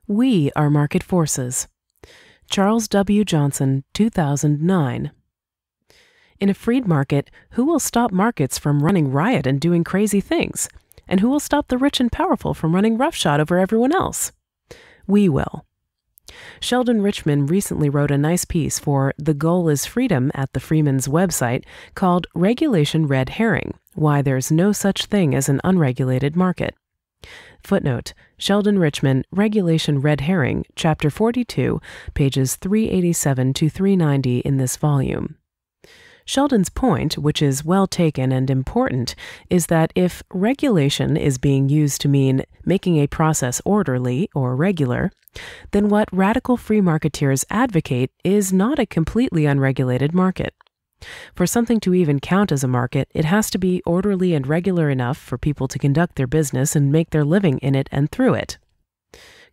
We Are Market Forces. Charles W. Johnson, 2009. In a freed market, who will stop markets from running riot and doing crazy things? And who will stop the rich and powerful from running roughshod over everyone else? We will. Sheldon Richman recently wrote a nice piece for The Goal is Freedom at the Freeman's website called Regulation Red Herring: Why There's No Such Thing as an Unregulated Market. Footnote: Sheldon Richman, Regulation Red Herring, Chapter 42, pages 387 to 390 in this volume. Sheldon's point, which is well taken and important, is that if regulation is being used to mean making a process orderly or regular, then what radical free marketeers advocate is not a completely unregulated market. For something to even count as a market, it has to be orderly and regular enough for people to conduct their business and make their living in it and through it.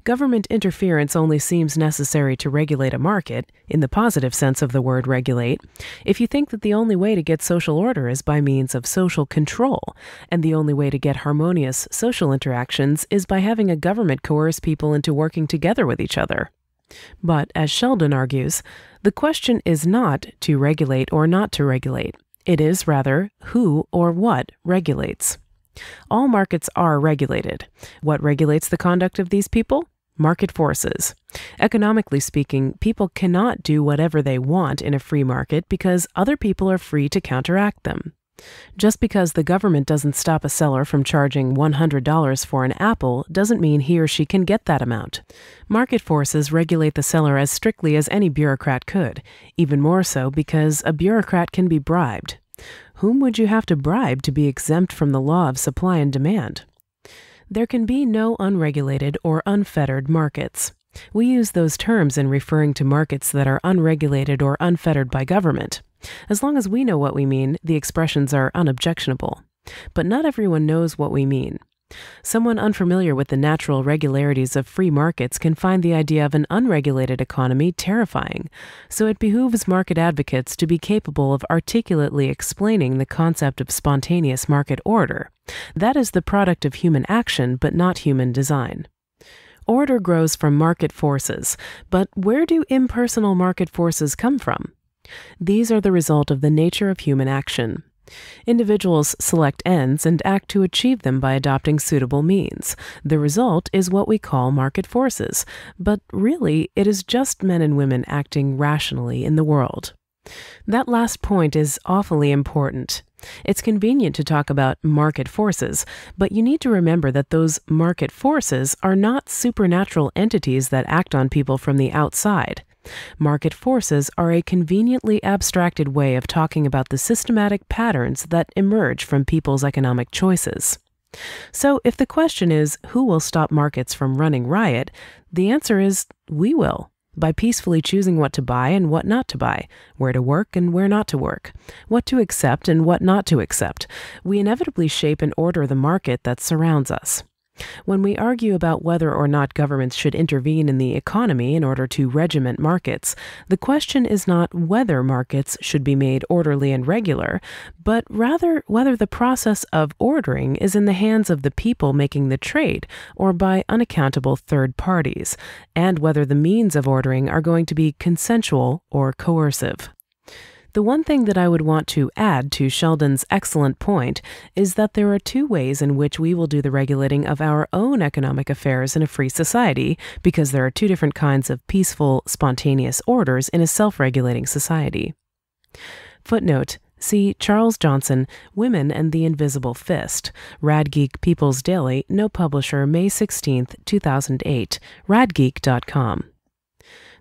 Government interference only seems necessary to regulate a market, in the positive sense of the word regulate, if you think that the only way to get social order is by means of social control, and the only way to get harmonious social interactions is by having a government coerce people into working together with each other. But, as Sheldon argues, the question is not to regulate or not to regulate. It is, rather, who or what regulates. All markets are regulated. What regulates the conduct of these people? Market forces. Economically speaking, people cannot do whatever they want in a free market because other people are free to counteract them. Just because the government doesn't stop a seller from charging $100 for an apple doesn't mean he or she can get that amount. Market forces regulate the seller as strictly as any bureaucrat could, even more so because a bureaucrat can be bribed. Whom would you have to bribe to be exempt from the law of supply and demand? There can be no unregulated or unfettered markets. We use those terms in referring to markets that are unregulated or unfettered by government. As long as we know what we mean, the expressions are unobjectionable. But not everyone knows what we mean. Someone unfamiliar with the natural regularities of free markets can find the idea of an unregulated economy terrifying, so it behooves market advocates to be capable of articulately explaining the concept of spontaneous market order. That is the product of human action, but not human design. Order grows from market forces, but where do impersonal market forces come from? These are the result of the nature of human action. Individuals select ends and act to achieve them by adopting suitable means. The result is what we call market forces, but really it is just men and women acting rationally in the world. That last point is awfully important. It's convenient to talk about market forces, but you need to remember that those market forces are not supernatural entities that act on people from the outside. Market forces are a conveniently abstracted way of talking about the systematic patterns that emerge from people's economic choices. So if the question is, who will stop markets from running riot, the answer is, we will, by peacefully choosing what to buy and what not to buy, where to work and where not to work, what to accept and what not to accept. We inevitably shape and order the market that surrounds us. When we argue about whether or not governments should intervene in the economy in order to regiment markets, the question is not whether markets should be made orderly and regular, but rather whether the process of ordering is in the hands of the people making the trade or by unaccountable third parties, and whether the means of ordering are going to be consensual or coercive. The one thing that I would want to add to Sheldon's excellent point is that there are two ways in which we will do the regulating of our own economic affairs in a free society, because there are two different kinds of peaceful, spontaneous orders in a self-regulating society. Footnote: see Charles Johnson, Women and the Invisible Fist, Radgeek People's Daily, no publisher, May 16, 2008, radgeek.com.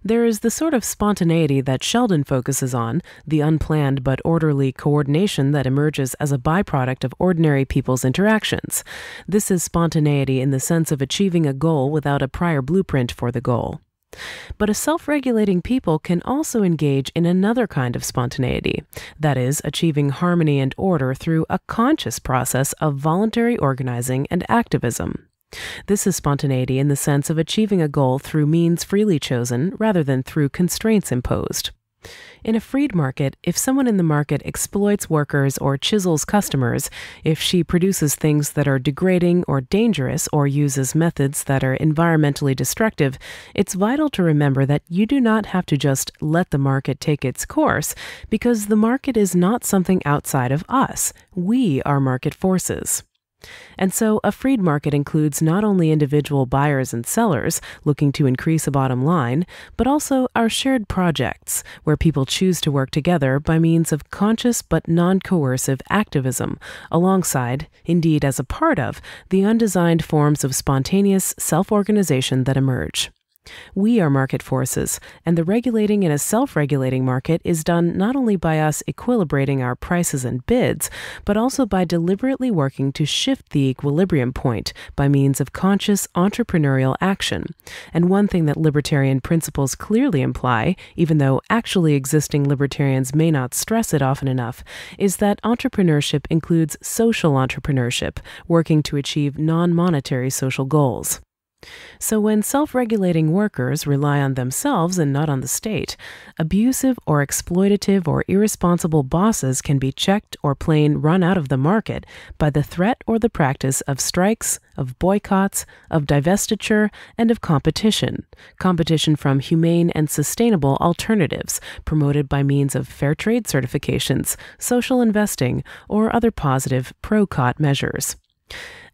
There is the sort of spontaneity that Sheldon focuses on, the unplanned but orderly coordination that emerges as a byproduct of ordinary people's interactions. This is spontaneity in the sense of achieving a goal without a prior blueprint for the goal. But a self-regulating people can also engage in another kind of spontaneity, that is, achieving harmony and order through a conscious process of voluntary organizing and activism. This is spontaneity in the sense of achieving a goal through means freely chosen rather than through constraints imposed. In a freed market, if someone in the market exploits workers or chisels customers, if she produces things that are degrading or dangerous or uses methods that are environmentally destructive, it's vital to remember that you do not have to just let the market take its course, because the market is not something outside of us. We are market forces. And so a freed market includes not only individual buyers and sellers looking to increase a bottom line, but also our shared projects, where people choose to work together by means of conscious but non-coercive activism, alongside, indeed as a part of, the undesigned forms of spontaneous self-organization that emerge. We are market forces, and the regulating in a self-regulating market is done not only by us equilibrating our prices and bids, but also by deliberately working to shift the equilibrium point by means of conscious entrepreneurial action. And one thing that libertarian principles clearly imply, even though actually existing libertarians may not stress it often enough, is that entrepreneurship includes social entrepreneurship, working to achieve non-monetary social goals. So when self-regulating workers rely on themselves and not on the state, abusive or exploitative or irresponsible bosses can be checked or plain run out of the market by the threat or the practice of strikes, of boycotts, of divestiture, and of competition from humane and sustainable alternatives promoted by means of fair trade certifications, social investing, or other positive pro-cot measures.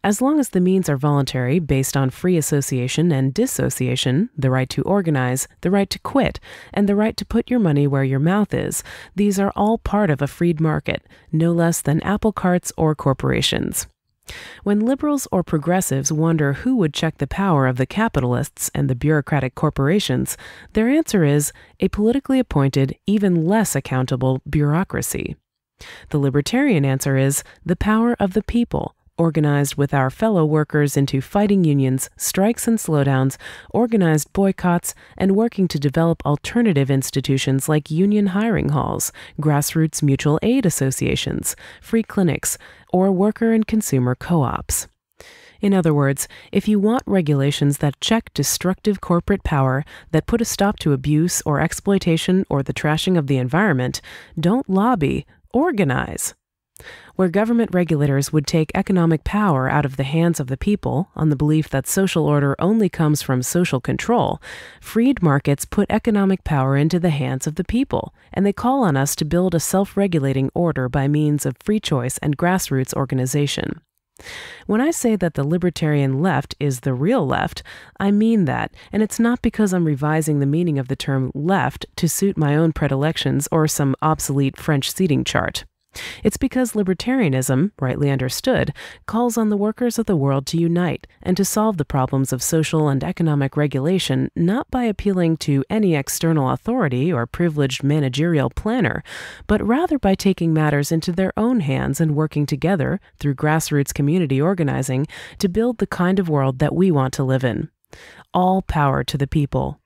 As long as the means are voluntary, based on free association and dissociation, the right to organize, the right to quit, and the right to put your money where your mouth is, these are all part of a freed market, no less than apple carts or corporations. When liberals or progressives wonder who would check the power of the capitalists and the bureaucratic corporations, their answer is a politically appointed, even less accountable bureaucracy. The libertarian answer is the power of the people, organized with our fellow workers into fighting unions, strikes and slowdowns, organized boycotts, and working to develop alternative institutions like union hiring halls, grassroots mutual aid associations, free clinics, or worker and consumer co-ops. In other words, if you want regulations that check destructive corporate power, that put a stop to abuse or exploitation or the trashing of the environment, don't lobby, organize. Where government regulators would take economic power out of the hands of the people on the belief that social order only comes from social control, freed markets put economic power into the hands of the people, and they call on us to build a self-regulating order by means of free choice and grassroots organization. When I say that the libertarian left is the real left, I mean that, and it's not because I'm revising the meaning of the term left to suit my own predilections or some obsolete French seating chart. It's because libertarianism, rightly understood, calls on the workers of the world to unite and to solve the problems of social and economic regulation not by appealing to any external authority or privileged managerial planner, but rather by taking matters into their own hands and working together through grassroots community organizing to build the kind of world that we want to live in. All power to the people.